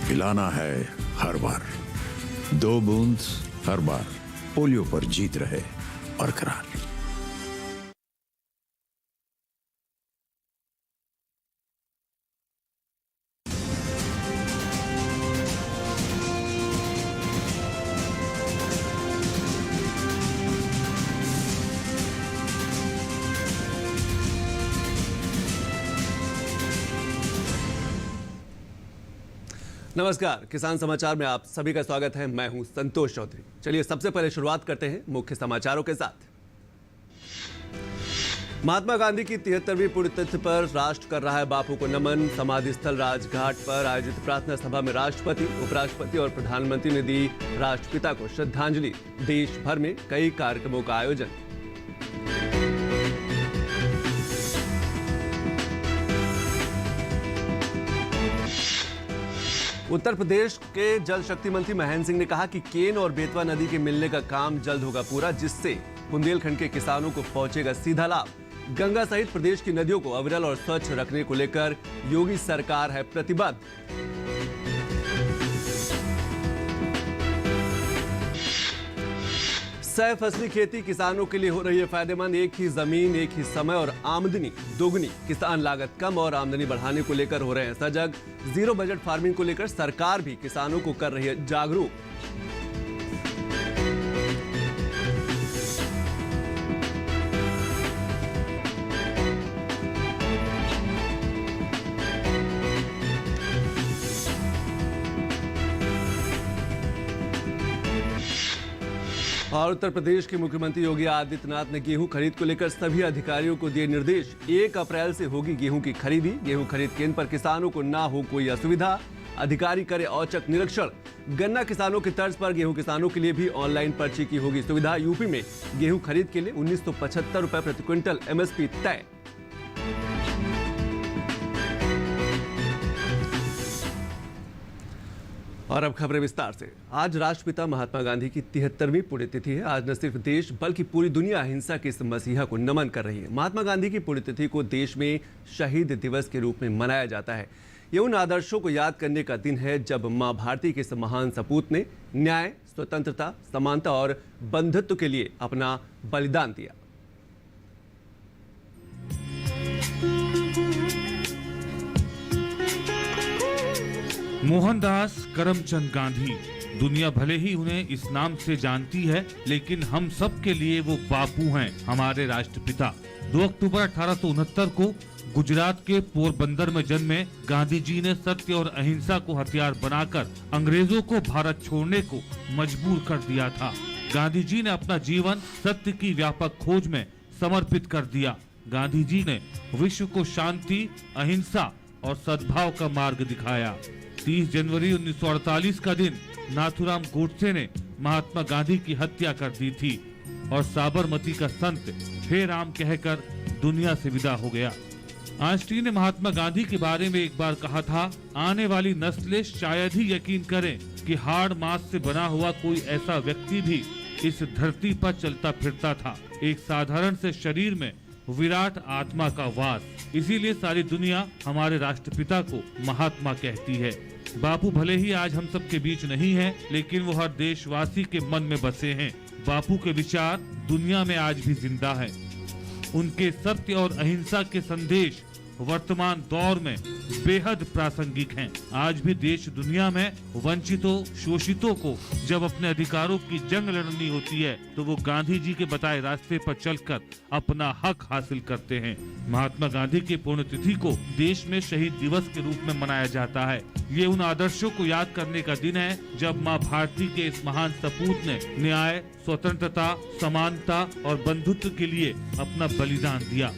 पिलाना है हर बार, 2 बूंद हर बार। पोलियो पर जीत रहे बरकरार। नमस्कार, किसान समाचार में आप सभी का स्वागत है। मैं हूं संतोष चौधरी। चलिए सबसे पहले शुरुआत करते हैं मुख्य समाचारों के साथ। महात्मा गांधी की 73वीं पुण्यतिथि पर राष्ट्र कर रहा है बापू को नमन। समाधि स्थल राजघाट पर आयोजित प्रार्थना सभा में राष्ट्रपति, उपराष्ट्रपति और प्रधानमंत्री ने दी राष्ट्रपिता को श्रद्धांजलि। देश भर में कई कार्यक्रमों का आयोजन। उत्तर प्रदेश के जल शक्ति मंत्री महेंद्र सिंह ने कहा कि केन और बेतवा नदी के मिलने का काम जल्द होगा पूरा, जिससे बुंदेलखंड के किसानों को पहुंचेगा सीधा लाभ। गंगा सहित प्रदेश की नदियों को अविरल और स्वच्छ रखने को लेकर योगी सरकार है प्रतिबद्ध। सह फसली खेती किसानों के लिए हो रही है फायदेमंद। एक ही जमीन, एक ही समय और आमदनी दोगुनी। किसान लागत कम और आमदनी बढ़ाने को लेकर हो रहे हैं सजग। जीरो बजट फार्मिंग को लेकर सरकार भी किसानों को कर रही है जागरूक। और उत्तर प्रदेश के मुख्यमंत्री योगी आदित्यनाथ ने गेहूं खरीद को लेकर सभी अधिकारियों को दिए निर्देश। 1 अप्रैल से होगी गेहूं की खरीदी। गेहूं खरीद केंद्र पर किसानों को ना हो कोई असुविधा। अधिकारी करे औचक निरीक्षण। गन्ना किसानों की तर्ज पर गेहूं किसानों के लिए भी ऑनलाइन पर्ची की होगी सुविधा। यूपी में गेहूं खरीद के लिए 1975 रुपए प्रति क्विंटल MSP तय। और अब खबरें विस्तार से। आज राष्ट्रपिता महात्मा गांधी की 73वीं पुण्यतिथि है। आज न सिर्फ देश बल्कि पूरी दुनिया अहिंसा के इस मसीहा को नमन कर रही है। महात्मा गांधी की पुण्यतिथि को देश में शहीद दिवस के रूप में मनाया जाता है। ये उन आदर्शों को याद करने का दिन है जब मां भारती के इस महान सपूत ने न्याय, स्वतंत्रता, समानता और बंधुत्व के लिए अपना बलिदान दिया। मोहनदास करमचंद गांधी। दुनिया भले ही उन्हें इस नाम से जानती है, लेकिन हम सब के लिए वो बापू हैं, हमारे राष्ट्रपिता। 2 अक्टूबर 1869 को गुजरात के पोरबंदर में जन्मे गांधी जी ने सत्य और अहिंसा को हथियार बनाकर अंग्रेजों को भारत छोड़ने को मजबूर कर दिया था। गांधी जी ने अपना जीवन सत्य की व्यापक खोज में समर्पित कर दिया। गांधी जी ने विश्व को शांति, अहिंसा और सद्भाव का मार्ग दिखाया। 30 जनवरी 1948 का दिन नाथूराम गोडसे ने महात्मा गांधी की हत्या कर दी थी और साबरमती का संत हे राम कहकर दुनिया से विदा हो गया। आइंस्टीन ने महात्मा गांधी के बारे में एक बार कहा था, आने वाली नस्लें शायद ही यकीन करें कि हाड़ मांस से बना हुआ कोई ऐसा व्यक्ति भी इस धरती पर चलता फिरता था। एक साधारण से शरीर में विराट आत्मा का वास। इसीलिए सारी दुनिया हमारे राष्ट्रपिता को महात्मा कहती है। बापू भले ही आज हम सब के बीच नहीं हैं, लेकिन वो हर देशवासी के मन में बसे हैं। बापू के विचार दुनिया में आज भी जिंदा है। उनके सत्य और अहिंसा के संदेश वर्तमान दौर में बेहद प्रासंगिक हैं। आज भी देश दुनिया में वंचितों, शोषितों को जब अपने अधिकारों की जंग लड़नी होती है तो वो गांधी जी के बताए रास्ते पर चलकर अपना हक हासिल करते हैं। महात्मा गांधी की पुण्यतिथि को देश में शहीद दिवस के रूप में मनाया जाता है। ये उन आदर्शों को याद करने का दिन है जब माँ भारती के इस महान सपूत ने न्याय, स्वतंत्रता, समानता और बंधुत्व के लिए अपना बलिदान दिया।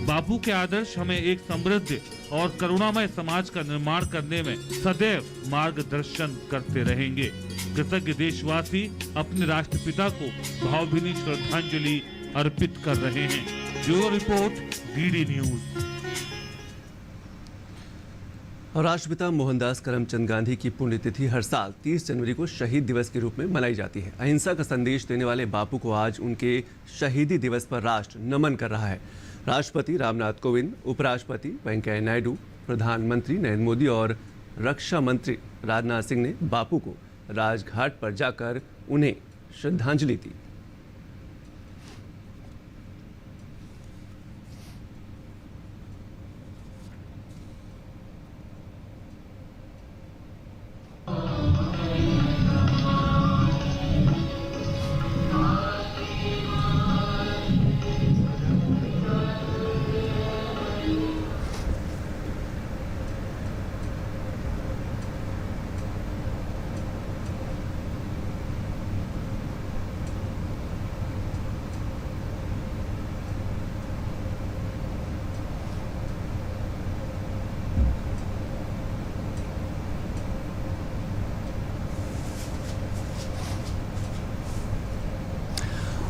बापू के आदर्श हमें एक समृद्ध और करुणामय समाज का निर्माण करने में सदैव मार्गदर्शन करते रहेंगे। कृतज्ञ देशवासी अपने राष्ट्रपिता को भावभीनी श्रद्धांजलि अर्पित कर रहे हैं। Bureau report, DD news. राष्ट्रपिता मोहनदास करमचंद गांधी की पुण्यतिथि हर साल 30 जनवरी को शहीद दिवस के रूप में मनाई जाती है। अहिंसा का संदेश देने वाले बापू को आज उनके शहीदी दिवस पर राष्ट्र नमन कर रहा है। राष्ट्रपति रामनाथ कोविंद, उपराष्ट्रपति वेंकैया नायडू, प्रधानमंत्री नरेंद्र मोदी और रक्षा मंत्री राजनाथ सिंह ने बापू को राजघाट पर जाकर उन्हें श्रद्धांजलि दी।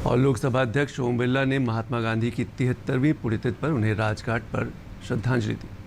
और लोकसभा अध्यक्ष ओम बिरला ने महात्मा गांधी की 73वीं पुण्यतिथि पर उन्हें राजघाट पर श्रद्धांजलि दी।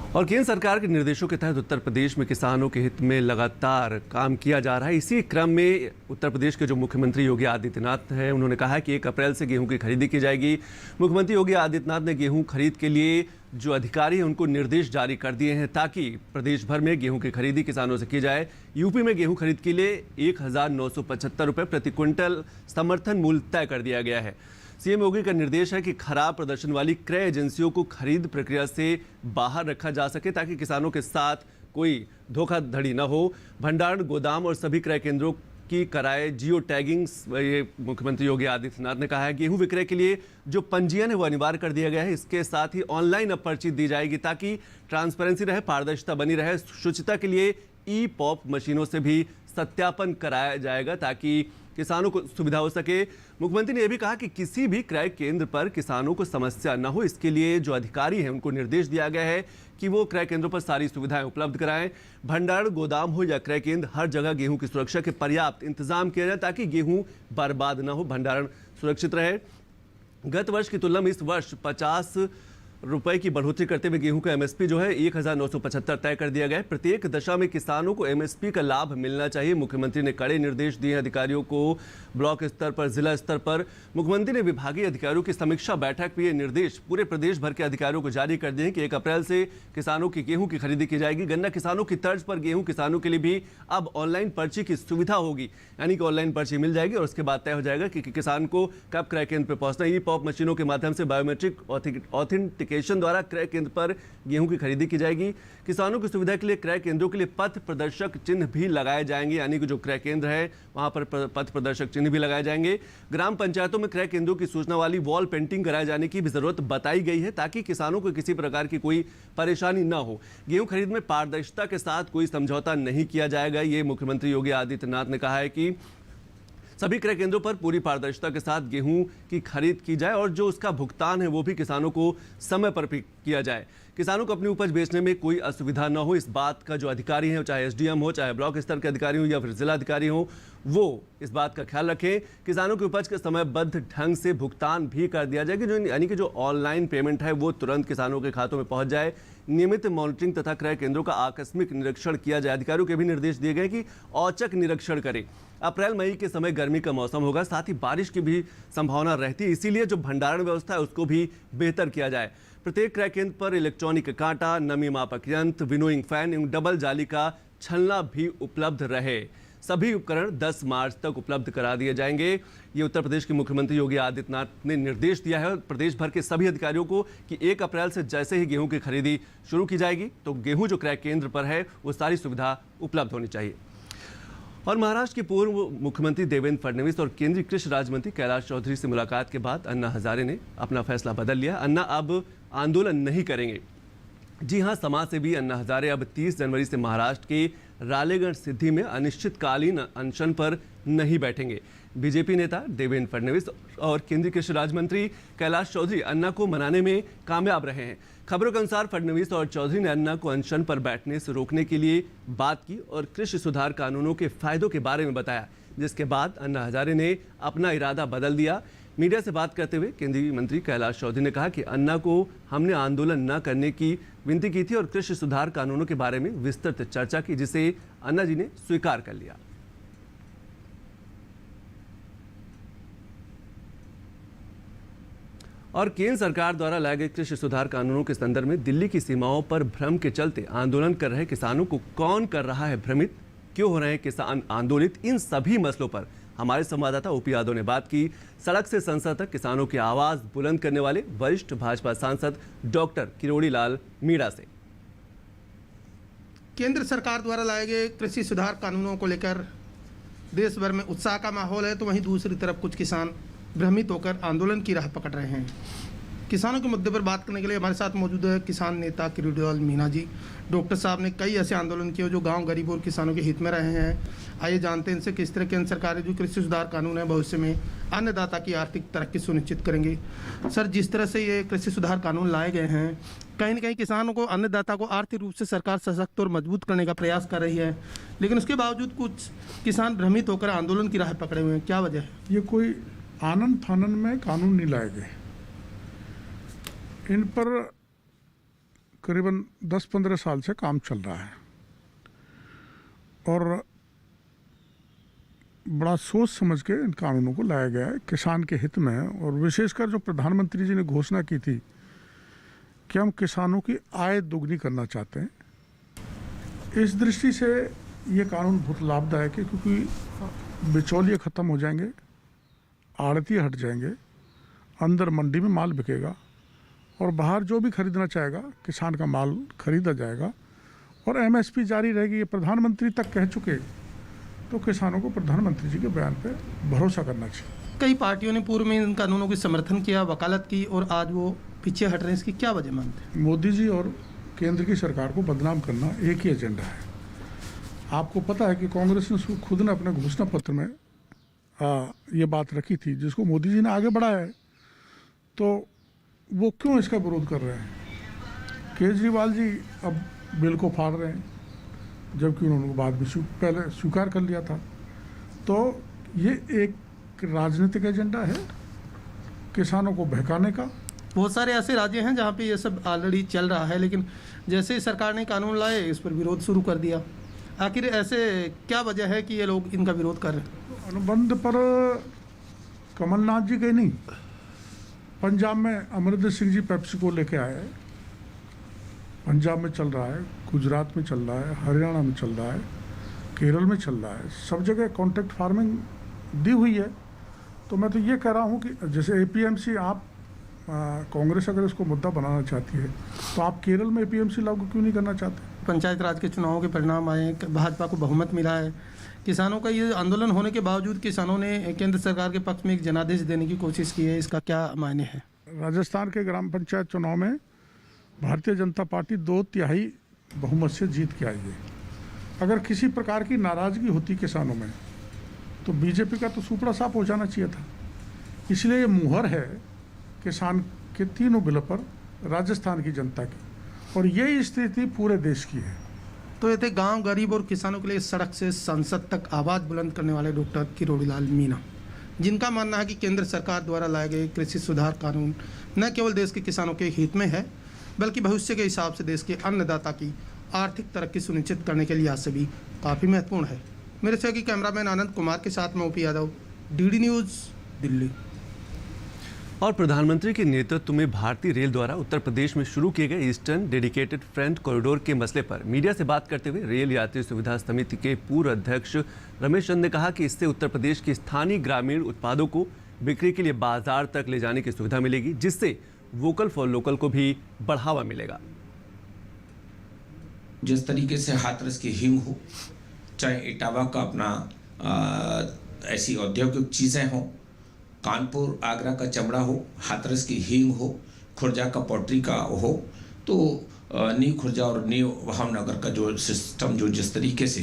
और केंद्र सरकार के निर्देशों के तहत उत्तर प्रदेश में किसानों के हित में लगातार काम किया जा रहा है। इसी क्रम में उत्तर प्रदेश के जो मुख्यमंत्री योगी आदित्यनाथ हैं, उन्होंने कहा है कि 1 अप्रैल से गेहूं की खरीदी की जाएगी। मुख्यमंत्री योगी आदित्यनाथ ने गेहूं खरीद के लिए जो अधिकारी हैं उनको निर्देश जारी कर दिए हैं ताकि प्रदेश भर में गेहूं की खरीदी किसानों से की जाए। यूपी में गेहूं खरीद के लिए 1975 रुपये प्रति क्विंटल समर्थन मूल्य तय कर दिया गया है। सीएम योगी का निर्देश है कि खराब प्रदर्शन वाली क्रय एजेंसियों को खरीद प्रक्रिया से बाहर रखा जा सके ताकि किसानों के साथ कोई धोखाधड़ी न हो। भंडारण, गोदाम और सभी क्रय केंद्रों की कराए जियो टैगिंग। ये मुख्यमंत्री योगी आदित्यनाथ ने कहा है गेहूं विक्रय के लिए जो पंजीयन है वो अनिवार्य कर दिया गया है। इसके साथ ही ऑनलाइन अब पर्ची दी जाएगी ताकि ट्रांसपेरेंसी रहे, पारदर्शिता बनी रहे। शुचिता के लिए ई-पॉप मशीनों से भी सत्यापन कराया जाएगा ताकि किसानों को सुविधा हो सके। मुख्यमंत्री ने यह भी कहा कि किसी भी क्रय केंद्र पर किसानों को समस्या न हो, इसके लिए जो अधिकारी हैं उनको निर्देश दिया गया है कि वो क्रय केंद्रों पर सारी सुविधाएं उपलब्ध कराएं। भंडारण, गोदाम हो या क्रय केंद्र, हर जगह गेहूं की सुरक्षा के पर्याप्त इंतजाम किया जाए ताकि गेहूं बर्बाद न हो, भंडारण सुरक्षित रहे। गत वर्ष की तुलना में इस वर्ष 50 रुपए की बढ़ोतरी करते हुए गेहूं का एमएसपी जो है 1975 तय कर दिया गया है। प्रत्येक दशा में किसानों को एमएसपी का लाभ मिलना चाहिए। मुख्यमंत्री ने कड़े निर्देश दिए अधिकारियों को ब्लॉक स्तर पर, जिला स्तर पर। मुख्यमंत्री ने विभागीय अधिकारियों की समीक्षा बैठक में ये निर्देश पूरे प्रदेश भर के अधिकारियों को जारी कर दिए कि 1 अप्रैल से किसानों की गेहूं की खरीदी की जाएगी। गन्ना किसानों की तर्ज पर गेहूं किसानों के लिए भी अब ऑनलाइन पर्ची की सुविधा होगी, यानी कि ऑनलाइन पर्ची मिल जाएगी और उसके बाद तय हो जाएगा कि किसान को कब क्रय केंद्र पर पहुंचना है। ई-पॉप मशीनों के माध्यम से बायोमेट्रिक ऑथेंटिकेशन द्वारा क्रय केंद्र पर गेहूं की खरीदी की जाएगी। किसानों की सुविधा के लिए क्रय केंद्रों के लिए पथ प्रदर्शक चिन्ह भी लगाए जाएंगे, यानी कि जो क्रय केंद्र है वहां पर पथ प्रदर्शक चिन्ह भी लगाए जाएंगे। ग्राम पंचायतों में क्रय केंद्रों की सूचना वाली वॉल पेंटिंग कराए जाने की भी जरूरत बताई गई है ताकि किसानों को किसी प्रकार की कोई परेशानी न हो। गेहूं खरीद में पारदर्शिता के साथ कोई समझौता नहीं किया जाएगा। ये मुख्यमंत्री योगी आदित्यनाथ ने कहा है कि सभी क्रय केंद्रों पर पूरी पारदर्शिता के साथ गेहूं की खरीद की जाए और जो उसका भुगतान है वो भी किसानों को समय पर किया जाए। किसानों को अपनी उपज बेचने में कोई असुविधा न हो, इस बात का जो अधिकारी हैं, चाहे एसडीएम हो, चाहे ब्लॉक स्तर के अधिकारी हो या फिर जिला अधिकारी हो, वो इस बात का ख्याल रखें। किसानों की उपज के समयबद्ध ढंग से भुगतान भी कर दिया जाए, यानी कि जो ऑनलाइन पेमेंट है वो तुरंत किसानों के खातों में पहुंच जाए। नियमित मॉनिटरिंग तथा क्रय केंद्रों का आकस्मिक निरीक्षण किया जाए। अधिकारियों के भी निर्देश दिए गए कि औचक निरीक्षण करें। अप्रैल मई के समय गर्मी का मौसम होगा, साथ ही बारिश की भी संभावना रहती है, इसीलिए जो भंडारण व्यवस्था है उसको भी बेहतर किया जाए। प्रत्येक क्रय केंद्र पर इलेक्ट्रॉनिक कांटा, नमी मापक यंत्र, विनोइंग फैन एवं डबल जाली का छलना भी उपलब्ध रहे। सभी उपकरण 10 मार्च तक उपलब्ध करा दिए जाएंगे। ये उत्तर प्रदेश के मुख्यमंत्री योगी आदित्यनाथ ने निर्देश दिया है प्रदेश भर के सभी अधिकारियों को कि 1 अप्रैल से जैसे ही गेहूं की खरीदी शुरू की जाएगी तो गेहूं जो क्रय केंद्र पर है वो सारी सुविधा उपलब्ध होनी चाहिए। और महाराष्ट्र के पूर्व मुख्यमंत्री देवेंद्र फडणवीस और केंद्रीय कृषि राज्य मंत्री कैलाश चौधरी से मुलाकात के बाद अन्ना हजारे ने अपना फैसला बदल लिया। अन्ना अब आंदोलन नहीं करेंगे। जी हां, समाजसेवी अन्ना हजारे अब 30 जनवरी से महाराष्ट्र के रालेगण सिद्धि में अनिश्चितकालीन अनशन पर नहीं बैठेंगे। बीजेपी नेता देवेंद्र फडणवीस और केंद्रीय कृषि राज्य मंत्री कैलाश चौधरी अन्ना को मनाने में कामयाब रहे हैं। खबरों के अनुसार फडणवीस और चौधरी ने अन्ना को अनशन पर बैठने से रोकने के लिए बात की और कृषि सुधार कानूनों के फायदों के बारे में बताया, जिसके बाद अन्ना हजारे ने अपना इरादा बदल दिया। मीडिया से बात करते हुए केंद्रीय मंत्री कैलाश चौधरी ने कहा कि अन्ना को हमने आंदोलन न करने की विनती की थी और कृषि सुधार कानूनों के बारे में विस्तृत चर्चा की, जिसे अन्ना जी ने स्वीकार कर लिया। और केंद्र सरकार द्वारा लाए गए कृषि सुधार कानूनों के संदर्भ में दिल्ली की सीमाओं पर भ्रम के चलते आंदोलन कर रहे किसानों को कौन कर रहा है भ्रमित, क्यों हो रहे हैं किसान आंदोलित, इन सभी मसलों पर हमारे संवाददाता ओपी यादव ने बात की सड़क से संसद तक किसानों की आवाज बुलंद करने वाले वरिष्ठ भाजपा सांसद डॉक्टर किरोड़ी लाल मीणा से। केंद्र सरकार द्वारा लाए गए कृषि सुधार कानूनों को लेकर देश भर में उत्साह का माहौल है, तो वहीं दूसरी तरफ कुछ किसान भ्रमित होकर आंदोलन की राह पकड़ रहे हैं। किसानों के मुद्दे पर बात करने के लिए हमारे साथ मौजूद है किसान नेता किरोड़ी लाल मीणा जी। डॉक्टर साहब ने कई ऐसे आंदोलन किए जो गांव गरीब और किसानों के हित में रहे हैं। आइए जानते हैं इनसे किस तरह केंद्र सरकार जो कृषि सुधार कानून है भविष्य में अन्नदाता की आर्थिक तरक्की सुनिश्चित करेंगे। सर, जिस तरह से ये कृषि सुधार कानून लाए गए हैं, कहीं न कहीं किसानों को, अन्नदाता को आर्थिक रूप से सरकार सशक्त और मजबूत करने का प्रयास कर रही है, लेकिन उसके बावजूद कुछ किसान भ्रमित होकर आंदोलन की राह पकड़े हुए हैं। क्या वजह है? ये कोई आनंद फानन में कानून नहीं लाए गए। इन पर करीबन 10-15 साल से काम चल रहा है और बड़ा सोच समझ के इन कानूनों को लाया गया है किसान के हित में। और विशेषकर जो प्रधानमंत्री जी ने घोषणा की थी कि हम किसानों की आय दोगुनी करना चाहते हैं, इस दृष्टि से ये कानून बहुत लाभदायक है, क्योंकि बिचौलिए ख़त्म हो जाएंगे, आड़ती हट जाएंगे, अंदर मंडी में माल बिकेगा और बाहर जो भी खरीदना चाहेगा किसान का माल खरीदा जाएगा और एमएसपी जारी रहेगी। ये प्रधानमंत्री तक कह चुके, तो किसानों को प्रधानमंत्री जी के बयान पे भरोसा करना चाहिए। कई पार्टियों ने पूर्व में इन कानूनों की समर्थन किया, वकालत की, और आज वो पीछे हट रहे हैं। इसकी क्या वजह मानते हैं? मोदी जी और केंद्र की सरकार को बदनाम करना एक ही एजेंडा है। आपको पता है कि कांग्रेस ने खुद ने अपने घोषणा पत्र में ये बात रखी थी, जिसको मोदी जी ने आगे बढ़ाया है। तो वो क्यों इसका विरोध कर रहे हैं? केजरीवाल जी अब बिल को फाड़ रहे हैं, जबकि उन्होंने बाद में पहले स्वीकार कर लिया था। तो ये एक राजनीतिक एजेंडा है किसानों को बहकाने का। बहुत सारे ऐसे राज्य हैं जहाँ पे ये सब ऑलरेडी चल रहा है, लेकिन जैसे ही सरकार ने कानून लाए इस पर विरोध शुरू कर दिया। आखिर ऐसे क्या वजह है कि ये लोग इनका विरोध कर रहे हैं? अनुबंध पर कमलनाथ जी गए नहीं, पंजाब में अमरिंदर सिंह जी पेप्सी को लेके आए। पंजाब में चल रहा है, गुजरात में चल रहा है, हरियाणा में चल रहा है, केरल में चल रहा है, सब जगह कॉन्ट्रैक्ट फार्मिंग दी हुई है। तो मैं तो ये कह रहा हूँ कि जैसे एपीएमसी आप कांग्रेस अगर इसको मुद्दा बनाना चाहती है, तो आप केरल में एपीएमसी लागू क्यों नहीं करना चाहते? पंचायत राज के चुनावों के परिणाम आए, भाजपा को बहुमत मिला है। किसानों का ये आंदोलन होने के बावजूद किसानों ने केंद्र सरकार के पक्ष में एक जनादेश देने की कोशिश की है। इसका क्या मायने है? राजस्थान के ग्राम पंचायत चुनाव में भारतीय जनता पार्टी 2/3 बहुमत से जीत के आई है। अगर किसी प्रकार की नाराज़गी होती किसानों में, तो बीजेपी का तो सुपड़ा साफ हो जाना चाहिए था। इसलिए ये मुहर है किसान के तीनों बिलों पर राजस्थान की जनता की, और यही स्थिति पूरे देश की है। तो ये थे गांव गरीब और किसानों के लिए सड़क से संसद तक आवाज़ बुलंद करने वाले डॉक्टर किरोड़ी लाल मीणा, जिनका मानना है कि केंद्र सरकार द्वारा लाए गए कृषि सुधार कानून न केवल देश के किसानों के हित में है, बल्कि भविष्य के हिसाब से देश के अन्नदाता की आर्थिक तरक्की सुनिश्चित करने के लिहाज से भी काफ़ी महत्वपूर्ण है। मेरे सहयोगी कैमरामैन आनंद कुमार के साथ मैं OP Yadav, DD news, Delhi. और प्रधानमंत्री के नेतृत्व में भारतीय रेल द्वारा उत्तर प्रदेश में शुरू किए गए ईस्टर्न डेडिकेटेड फ्रेंट कॉरिडोर के मसले पर मीडिया से बात करते हुए रेल यात्री सुविधा समिति के पूर्व अध्यक्ष रमेश चंद ने कहा कि इससे उत्तर प्रदेश के स्थानीय ग्रामीण उत्पादों को बिक्री के लिए बाजार तक ले जाने की सुविधा मिलेगी, जिससे वोकल फॉर लोकल को भी बढ़ावा मिलेगा। जिस तरीके से हाथरस की हींग हो, चाहे इटावा का अपना ऐसी औद्योगिक चीज़ें हों, कानपुर आगरा का चमड़ा हो, हाथरस की हींग हो, खुर्जा का पॉटरी का हो, तो न्यू खुर्जा और न्यू भावनगर का जो सिस्टम जो जिस तरीके से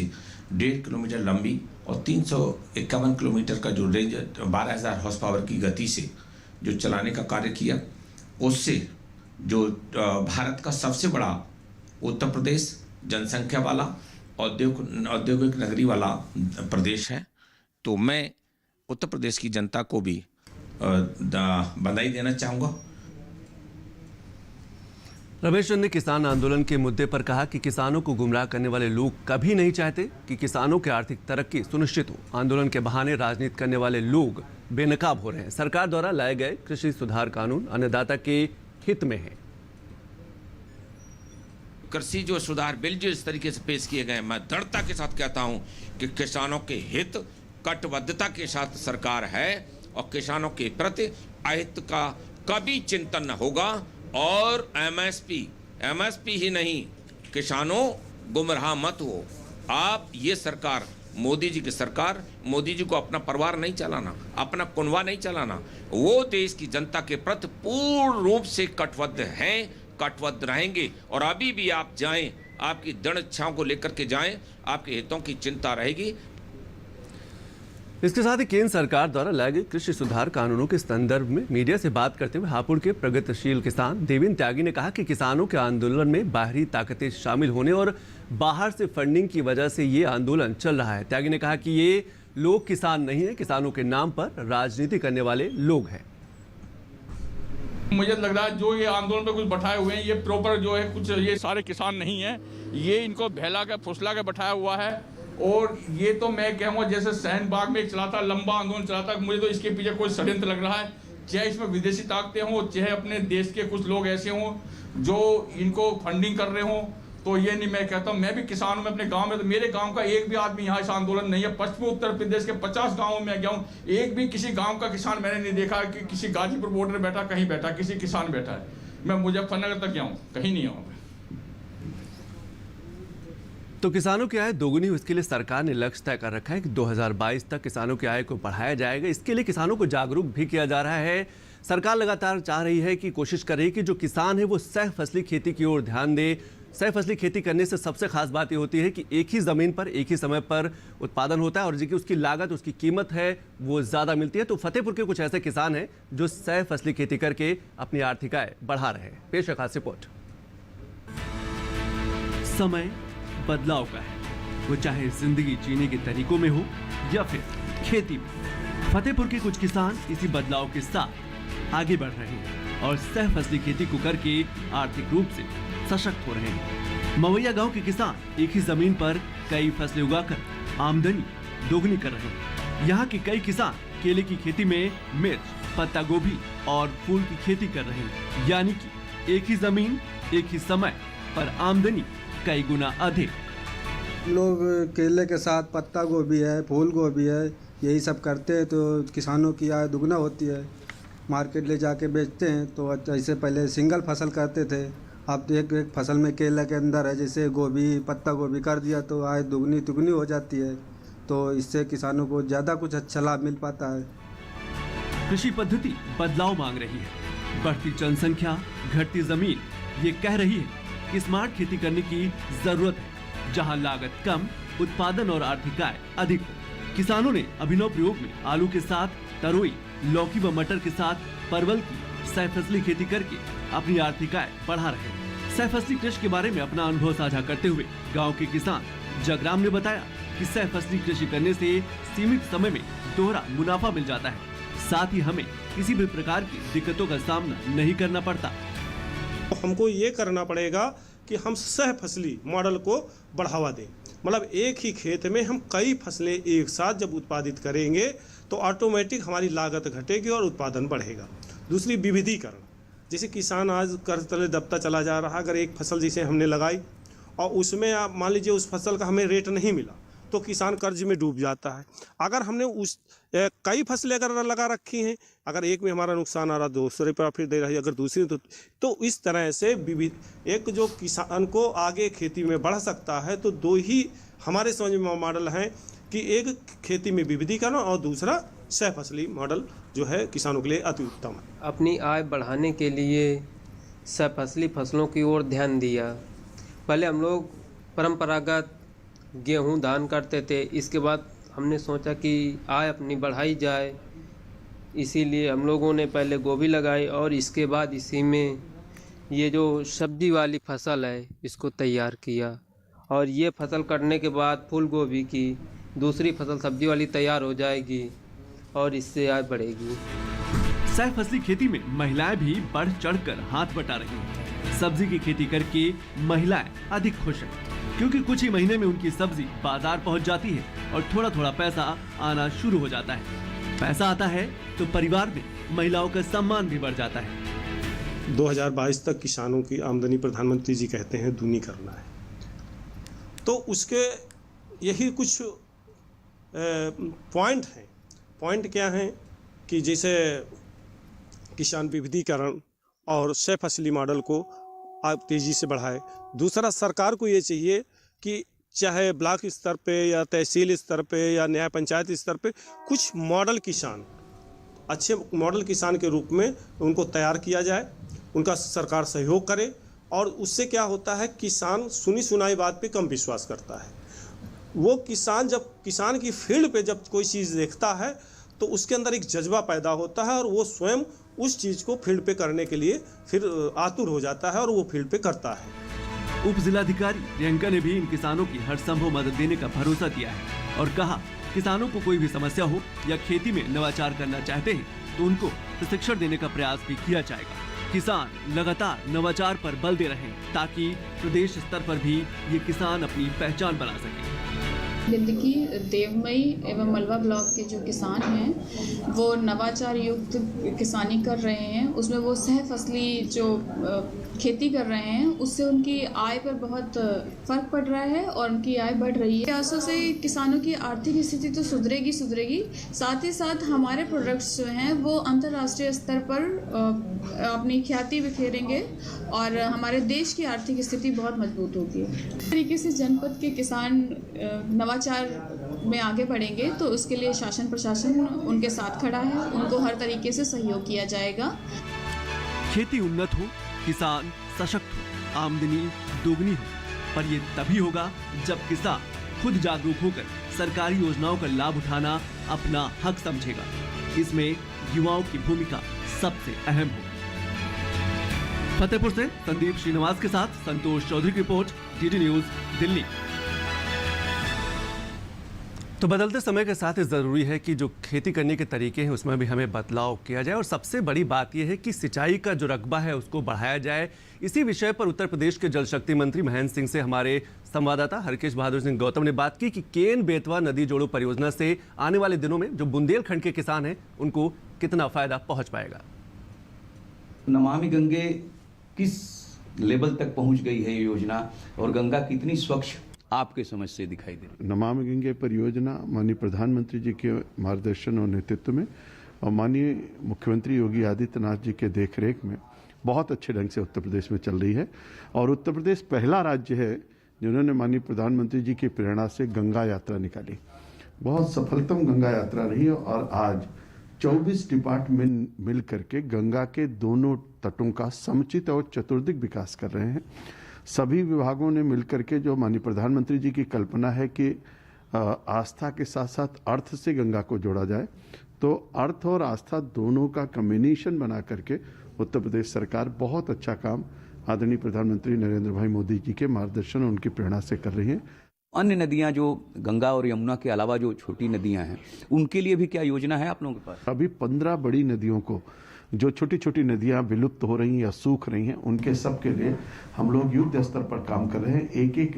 1.5 किलोमीटर लंबी और 351 किलोमीटर का जो रेंज 12,000 हॉर्स पावर की गति से जो चलाने का कार्य किया, उससे जो भारत का सबसे बड़ा उत्तर प्रदेश जनसंख्या वाला औद्योगिक नगरी वाला प्रदेश है। तो मैं उत्तर प्रदेश की जनता को भी बधाई देना चाहूँगा। रमेश चंद ने किसान आंदोलन के मुद्दे पर कहा कि किसानों को गुमराह करने वाले लोग कभी नहीं चाहते कि किसानों की आर्थिक तरक्की सुनिश्चित हो। आंदोलन के बहाने राजनीति करने वाले लोग बेनकाब हो रहे हैं। सरकार द्वारा लाए गए कृषि सुधार कानून अन्नदाता के हित में है। कृषि जो सुधार बिल जो इस तरीके से पेश किए गए, मैं दृढ़ता के साथ कहता हूं कि किसानों के हित कटिबद्धता के साथ सरकार है और किसानों के प्रति अहित का कभी चिंतन न होगा। और एमएसपी ही नहीं, किसानों गुमराह मत हो आप। ये सरकार, मोदी जी की सरकार, मोदी जी को अपना परिवार नहीं चलाना, अपना कुनवा नहीं चलाना, वो देश की जनता के प्रति पूर्ण रूप से कटिबद्ध हैं, कटिबद्ध रहेंगे। और अभी भी आप जाएं, आपकी दृढ़ इच्छाओं को लेकर के जाएं, आपके हितों की चिंता रहेगी। इसके साथ ही केंद्र सरकार द्वारा लाए गए कृषि सुधार कानूनों के संदर्भ में मीडिया से बात करते हुए हापुड़ के प्रगतिशील किसान देवेंद्र त्यागी ने कहा कि किसानों के आंदोलन में बाहरी ताकतें शामिल होने और बाहर से फंडिंग की वजह से ये आंदोलन चल रहा है। त्यागी ने कहा कि ये लोग किसान नहीं है, किसानों के नाम पर राजनीति करने वाले लोग हैं। मुझे लग रहा है जो ये आंदोलन पे कुछ बैठाए हुए हैं, ये प्रॉपर जो है कुछ ये सारे किसान नहीं है, ये इनको बहला के फुसला के बैठाया हुआ है। और ये तो मैं कहूँगा जैसे शहनबाग में चला था, लंबा आंदोलन चला था, मुझे तो इसके पीछे कोई षड्यंत्र लग रहा है। चाहे इसमें विदेशी ताकतें हों, चाहे अपने देश के कुछ लोग ऐसे हों जो इनको फंडिंग कर रहे हों, तो ये नहीं मैं कहता हूँ। मैं भी किसान हूँ, मैं अपने गांव में, तो मेरे गांव का एक भी आदमी यहाँ इस आंदोलन नहीं है। पश्चिमी उत्तर प्रदेश के 50 गाँवों में गया हूँ, एक भी किसी गाँव का किसान मैंने नहीं देखा कि किसी गाजीपुर बॉर्डर बैठा, कहीं बैठा किसी किसान बैठा है। मैं मुजफ्फरनगर तक गया हूँ, कहीं नहीं आऊँ। तो किसानों की आय दोगुनी हो, इसके लिए सरकार ने लक्ष्य तय कर रखा है कि 2022 तक किसानों की आय को बढ़ाया जाएगा। इसके लिए किसानों को जागरूक भी किया जा रहा है। सरकार लगातार चाह रही है कि कोशिश कर रही है कि जो किसान है वो सह फसली खेती की ओर ध्यान दे। सह फसली खेती करने से सबसे खास बात ये होती है कि एक ही ज़मीन पर एक ही समय पर उत्पादन होता है और जिसकी उसकी लागत, उसकी कीमत है वो ज़्यादा मिलती है। तो फतेहपुर के कुछ ऐसे किसान हैं जो सह फसली खेती करके अपनी आर्थिक आय बढ़ा रहे हैं। पेश है खास रिपोर्ट। समय बदलाव का है, वो चाहे जिंदगी जीने के तरीकों में हो या फिर खेती में। फतेहपुर के कुछ किसान इसी बदलाव के साथ आगे बढ़ रहे हैं और सह फसली खेती को करके आर्थिक रूप से सशक्त हो रहे हैं। मवैया गांव के किसान एक ही जमीन पर कई फसलें उगाकर आमदनी दोगुनी कर रहे हैं। यहाँ के कई किसान केले की खेती में मिर्च, पत्ता गोभी और फूल की खेती कर रहे हैं, यानी कि एक ही जमीन एक ही समय पर आमदनी कई गुना अधिक। लोग केले के साथ पत्ता गोभी है, फूल गोभी है, यही सब करते हैं तो किसानों की आय दुगना होती है। मार्केट ले जाके बेचते हैं। तो जैसे पहले सिंगल फसल करते थे, अब तो एक फसल में केले के अंदर है, जैसे गोभी, पत्ता गोभी कर दिया तो आय दुगनी तिगुनी हो जाती है। तो इससे किसानों को ज़्यादा कुछ अच्छा लाभ मिल पाता है। कृषि पद्धति बदलाव मांग रही है। बढ़ती जनसंख्या, घटती जमीन ये कह रही है कि स्मार्ट खेती करने की जरूरत है, जहां लागत कम, उत्पादन और आर्थिक आय अधिक हो। किसानों ने अभिनव प्रयोग में आलू के साथ तरोई, लौकी व मटर के साथ परवल की सह फसली खेती करके अपनी आर्थिक आय बढ़ा रहे हैं। सह फसली कृषि के बारे में अपना अनुभव साझा करते हुए गाँव के किसान जगराम ने बताया कि सह फसली कृषि करने से सीमित समय में दोहरा मुनाफा मिल जाता है, साथ ही हमें किसी भी प्रकार की दिक्कतों का सामना नहीं करना पड़ता। हमको ये करना पड़ेगा कि हम सह फसली मॉडल को बढ़ावा दें। मतलब एक ही खेत में हम कई फसलें एक साथ जब उत्पादित करेंगे तो ऑटोमेटिक हमारी लागत घटेगी और उत्पादन बढ़ेगा। दूसरी विविधीकरण, जैसे किसान आज कर्ज तले दबता चला जा रहा। अगर एक फसल जैसे हमने लगाई और उसमें आप मान लीजिए उस फसल का हमें रेट नहीं मिला तो किसान कर्ज में डूब जाता है। अगर हमने उस कई फसलें अगर लगा रखी हैं, अगर एक में हमारा नुकसान आ रहा, दूसरे पर फिर दे रही, अगर दूसरी तो इस तरह से विविध एक जो किसान को आगे खेती में बढ़ सकता है। तो दो ही हमारे समझ में मॉडल हैं कि एक खेती में विविधीकरण और दूसरा सह फसली मॉडल जो है किसानों के लिए अति उत्तम है। अपनी आय बढ़ाने के लिए सह फसली फसलों की ओर ध्यान दिया। पहले हम लोग परंपरागत गेहूं धान करते थे, इसके बाद हमने सोचा कि आय अपनी बढ़ाई जाए, इसीलिए हम लोगों ने पहले गोभी लगाई और इसके बाद इसी में ये जो सब्जी वाली फसल है इसको तैयार किया। और ये फसल कटने के बाद फूल गोभी की दूसरी फसल सब्जी वाली तैयार हो जाएगी और इससे आय बढ़ेगी। सह फसली खेती में महिलाएं भी बढ़ चढ़कर हाथ बटा रही हैं। सब्जी की खेती करके महिलाएं अधिक खुश हैं, क्योंकि कुछ ही महीने में उनकी सब्जी बाजार पहुंच जाती है और थोड़ा थोड़ा पैसा आना शुरू हो जाता है। पैसा आता है तो परिवार में महिलाओं का सम्मान भी बढ़ जाता है। 2022 तक किसानों की आमदनी प्रधानमंत्री जी कहते हैं दूनी करना है, तो उसके यही कुछ पॉइंट हैं। पॉइंट क्या हैं कि जैसे किसान विविधीकरण और सह फसली मॉडल को आप तेज़ी से बढ़ाए। दूसरा, सरकार को ये चाहिए कि चाहे ब्लॉक स्तर पे या तहसील स्तर पे या न्याय पंचायत स्तर पे कुछ मॉडल किसान, अच्छे मॉडल किसान के रूप में उनको तैयार किया जाए, उनका सरकार सहयोग करे। और उससे क्या होता है, किसान सुनी सुनाई बात पे कम विश्वास करता है। वो किसान जब किसान की फील्ड पे जब कोई चीज़ देखता है तो उसके अंदर एक जज्बा पैदा होता है और वो स्वयं उस चीज़ को फील्ड पे करने के लिए फिर आतुर हो जाता है और वो फील्ड पे करता है। उप जिलाधिकारी प्रियंका ने भी इन किसानों की हर संभव मदद देने का भरोसा दिया है और कहा, किसानों को कोई भी समस्या हो या खेती में नवाचार करना चाहते हैं तो उनको प्रशिक्षण देने का प्रयास भी किया जाएगा। किसान लगातार नवाचार पर बल दे रहे हैं ताकि प्रदेश स्तर पर भी ये किसान अपनी पहचान बना सके। जिंदगी देवमई एवं मलवा ब्लॉक के जो किसान हैं वो नवाचार युक्त किसानी कर रहे हैं। उसमें वो सह फसली जो खेती कर रहे हैं उससे उनकी आय पर बहुत फ़र्क पड़ रहा है और उनकी आय बढ़ रही है। प्रयासों से किसानों की आर्थिक स्थिति तो सुधरेगी, साथ ही साथ हमारे प्रोडक्ट्स जो हैं वो अंतर्राष्ट्रीय स्तर पर अपनी ख्याति बिखेरेंगे और हमारे देश की आर्थिक स्थिति बहुत मजबूत होगी। इस तरीके से जनपद के किसान नवाचार में आगे बढ़ेंगे तो उसके लिए शासन प्रशासन उनके साथ खड़ा है, उनको हर तरीके से सहयोग किया जाएगा। खेती उन्नत हो, किसान सशक्त हो, आमदनी दोगुनी हो, पर ये तभी होगा जब किसान खुद जागरूक होकर सरकारी योजनाओं का लाभ उठाना अपना हक समझेगा। इसमें युवाओं की भूमिका सबसे अहम होगी। फतेहपुर से संदीप श्रीनिवास के साथ संतोष चौधरी की रिपोर्ट, डीडी न्यूज दिल्ली। तो बदलते समय के साथ जरूरी है कि जो खेती करने के तरीके हैं उसमें भी हमें बदलाव किया जाए और सबसे बड़ी बात यह है कि सिंचाई का जो रकबा है उसको बढ़ाया जाए। इसी विषय पर उत्तर प्रदेश के जल शक्ति मंत्री महेंद्र सिंह से हमारे संवाददाता हरकेश बहादुर सिंह गौतम ने बात की कि केन बेतवा नदी जोड़ो परियोजना से आने वाले दिनों में जो बुंदेलखंड के किसान हैं उनको कितना फायदा पहुंच पाएगा। नमामि गंगे किस लेवल तक पहुंच गई है ये योजना और गंगा कितनी स्वच्छ आपके समझ से दिखाई दे रही? नमामि गंगे परियोजना माननीय प्रधानमंत्री जी के मार्गदर्शन और नेतृत्व में और माननीय मुख्यमंत्री योगी आदित्यनाथ जी के देखरेख में बहुत अच्छे ढंग से उत्तर प्रदेश में चल रही है और उत्तर प्रदेश पहला राज्य है जिन्होंने माननीय प्रधानमंत्री जी की प्रेरणा से गंगा यात्रा निकाली। बहुत सफलतम गंगा यात्रा रही और आज 24 डिपार्टमेंट मिल करके गंगा के दोनों तटों का समुचित और चतुर्दिक विकास कर रहे हैं। सभी विभागों ने मिलकर के जो माननीय प्रधानमंत्री जी की कल्पना है कि आस्था के साथ साथ अर्थ से गंगा को जोड़ा जाए, तो अर्थ और आस्था दोनों का कॉम्बिनेशन बना करके उत्तर प्रदेश सरकार बहुत अच्छा काम आदरणीय प्रधानमंत्री नरेंद्र भाई मोदी जी के मार्गदर्शन और उनकी प्रेरणा से कर रही है। अन्य नदियां जो गंगा और यमुना के अलावा जो छोटी नदियां हैं उनके लिए भी क्या योजना है आप लोगों के पास? अभी 15 बड़ी नदियों को, जो छोटी छोटी नदियां विलुप्त हो रही हैं या सूख रही हैं, उनके सब के लिए हम लोग युद्ध स्तर पर काम कर रहे हैं। एक एक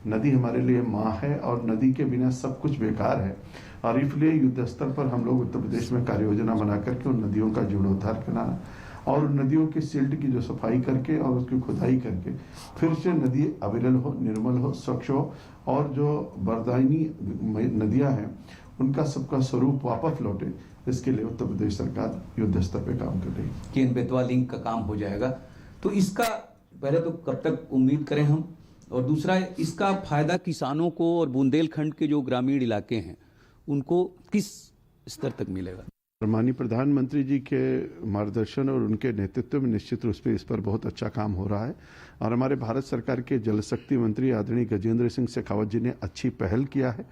नदी हमारे लिए माँ है और नदी के बिना सब कुछ बेकार है और इसलिए युद्ध स्तर पर हम लोग उत्तर प्रदेश में कार्य योजना बना करके उन नदियों का जीर्णोद्धार कराना और नदियों के सिल्ट की जो सफाई करके और उसकी खुदाई करके फिर से नदी अविरल हो, निर्मल हो, स्वच्छ हो और जो वरदायिनी नदियां हैं उनका सबका स्वरूप वापस लौटे, इसके लिए उत्तर प्रदेश सरकार युद्ध स्तर पे काम कर रही है। केन बेतवा लिंक का काम हो जाएगा, तो इसका पहले तो कब तक उम्मीद करें हम, और दूसरा इसका फायदा किसानों को और बुंदेलखंड के जो ग्रामीण इलाके हैं उनको किस स्तर तक मिलेगा? माननीय प्रधानमंत्री जी के मार्गदर्शन और उनके नेतृत्व में निश्चित रूप से इस पर बहुत अच्छा काम हो रहा है और हमारे भारत सरकार के जल शक्ति मंत्री आदरणीय गजेंद्र सिंह शेखावत जी ने अच्छी पहल किया है।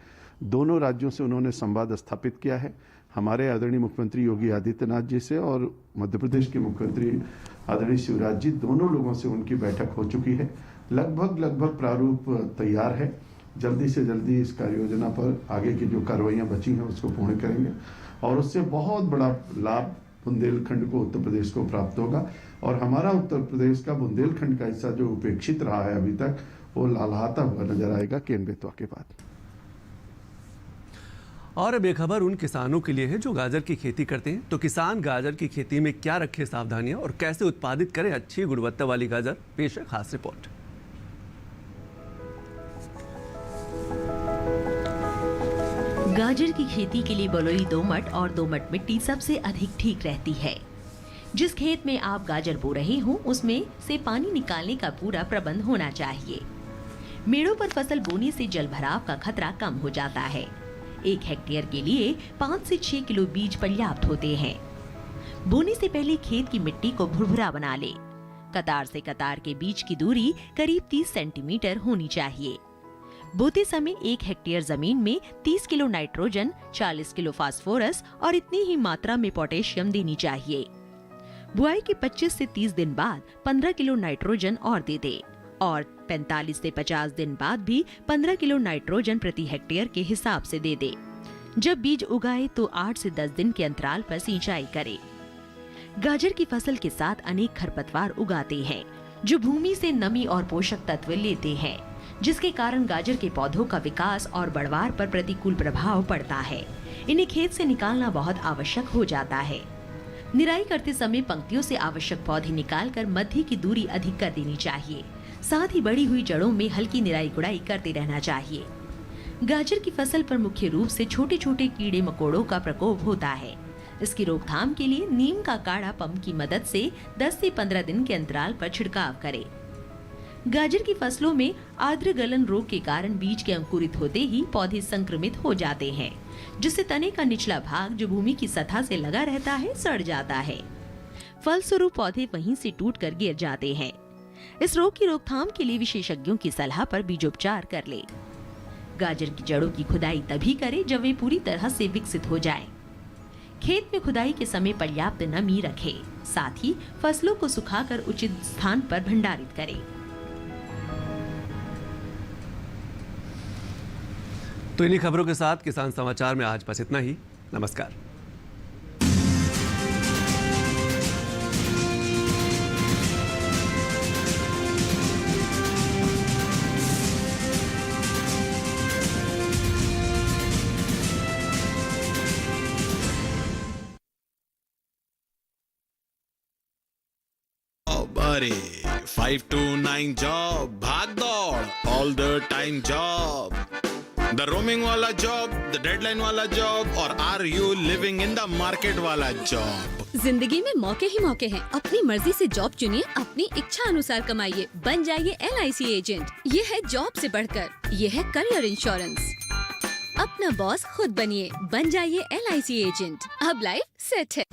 दोनों राज्यों से उन्होंने संवाद स्थापित किया है। हमारे आदरणीय मुख्यमंत्री योगी आदित्यनाथ जी से और मध्य प्रदेश के मुख्यमंत्री आदरणीय शिवराज जी, दोनों लोगों से उनकी बैठक हो चुकी है। लगभग प्रारूप तैयार है। जल्दी से जल्दी इस कार्य योजना पर आगे की जो कार्रवाइयाँ बची हैं उसको पूर्ण करेंगे और उससे बहुत बड़ा लाभ बुंदेलखंड को उत्तर प्रदेश को प्राप्त होगा। और हमारा उत्तर प्रदेश का बुंदेलखंड का हिस्सा जो उपेक्षित रहा है अभी तक, वो लहलहाता हुआ नजर आएगा केन बेतवा के बाद। और अब एक खबर उन किसानों के लिए है जो गाजर की खेती करते हैं। तो किसान गाजर की खेती में क्या रखे सावधानियां और कैसे उत्पादित करें अच्छी गुणवत्ता वाली गाजर, पेश है खास रिपोर्ट। गाजर की खेती के लिए बलुई दोमट और दोमट मिट्टी सबसे अधिक ठीक रहती है। जिस खेत में आप गाजर बो रहे हो उसमें से पानी निकालने का पूरा प्रबंध होना चाहिए। मेड़ों पर फसल बोने से जल भराव का खतरा कम हो जाता है। 1 हेक्टेयर के लिए 5 से 6 किलो बीज पर्याप्त होते हैं। बोने से पहले खेत की मिट्टी को भुरभुरा बना ले। कतार से कतार के बीच की दूरी करीब 30 सेंटीमीटर होनी चाहिए। बोते समय 1 हेक्टेयर जमीन में 30 किलो नाइट्रोजन, 40 किलो फास्फोरस और इतनी ही मात्रा में पोटेशियम देनी चाहिए। बुआई के 25 से 30 दिन बाद 15 किलो नाइट्रोजन और दे दे और 45 से 50 दिन बाद भी 15 किलो नाइट्रोजन प्रति हेक्टेयर के हिसाब से दे दे। जब बीज उगाए तो 8 से 10 दिन के अंतराल पर सिंचाई करे। गाजर की फसल के साथ अनेक खरपतवार उगाते हैं जो भूमि से नमी और पोषक तत्व लेते हैं, जिसके कारण गाजर के पौधों का विकास और बढ़वार पर प्रतिकूल प्रभाव पड़ता है। इन्हें खेत से निकालना बहुत आवश्यक हो जाता है। निराई करते समय पंक्तियों से आवश्यक पौधे निकालकर मध्य की दूरी अधिक कर देनी चाहिए। साथ ही बढ़ी हुई जड़ों में हल्की निराई गुड़ाई करते रहना चाहिए। गाजर की फसल पर मुख्य रूप से छोटे छोटे कीड़े मकोड़ों का प्रकोप होता है। इसकी रोकथाम के लिए नीम का काढ़ा पंप की मदद से 10 से 15 दिन के अंतराल पर छिड़काव करें। गाजर की फसलों में आर्द्र गलन रोग के कारण बीज के अंकुरित होते ही पौधे संक्रमित हो जाते हैं, जिससे तने का निचला भाग जो भूमि की सतह से लगा रहता है सड़ जाता है। फलस्वरूप पौधे वहीं से टूटकर गिर जाते हैं। इस रोग की रोकथाम के लिए विशेषज्ञों की सलाह पर बीजोपचार कर ले। गाजर की जड़ों की खुदाई तभी करें जब वे पूरी तरह से विकसित हो जाएं। खेत में खुदाई के समय पर्याप्त नमी रखें। साथ ही फसलों को सुखाकर उचित स्थान पर भंडारित करें। तो इन्हीं खबरों के साथ किसान समाचार में आज बस इतना ही। नमस्कार। अरे 5 to 9 जॉब, भाग दौड़ all the time job, the roaming वाला जॉब, द डेडलाइन वाला जॉब और are you living in the market वाला जॉब। जिंदगी में मौके ही मौके हैं। अपनी मर्जी से जॉब चुनिए, अपनी इच्छा अनुसार कमाइए, बन जाइए LIC एजेंट। ये है जॉब से बढ़कर, ये है करियर इंश्योरेंस। अपना बॉस खुद बनिए, बन जाइए LIC एजेंट। अब लाइफ सेट है।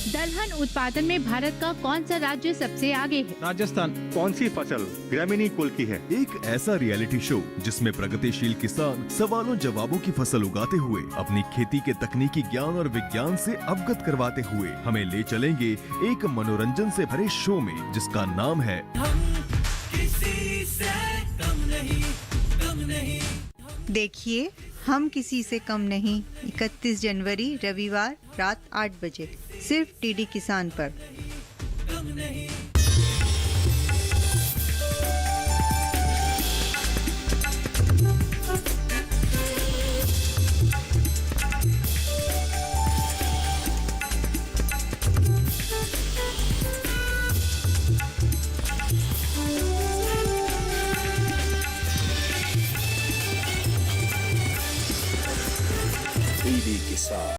दलहन उत्पादन में भारत का कौन सा राज्य सबसे आगे है? राजस्थान। कौन सी फसल ग्रामीणी कुल की है? एक ऐसा रियलिटी शो जिसमें प्रगतिशील किसान सवालों जवाबों की फसल उगाते हुए अपनी खेती के तकनीकी ज्ञान और विज्ञान से अवगत करवाते हुए हमें ले चलेंगे एक मनोरंजन से भरे शो में जिसका नाम है किसी से कम नहीं, कम नहीं। देखिए हम किसी से कम नहीं, 31 जनवरी रविवार रात 8 बजे सिर्फ DD किसान पर। कम नहीं। DD किसान।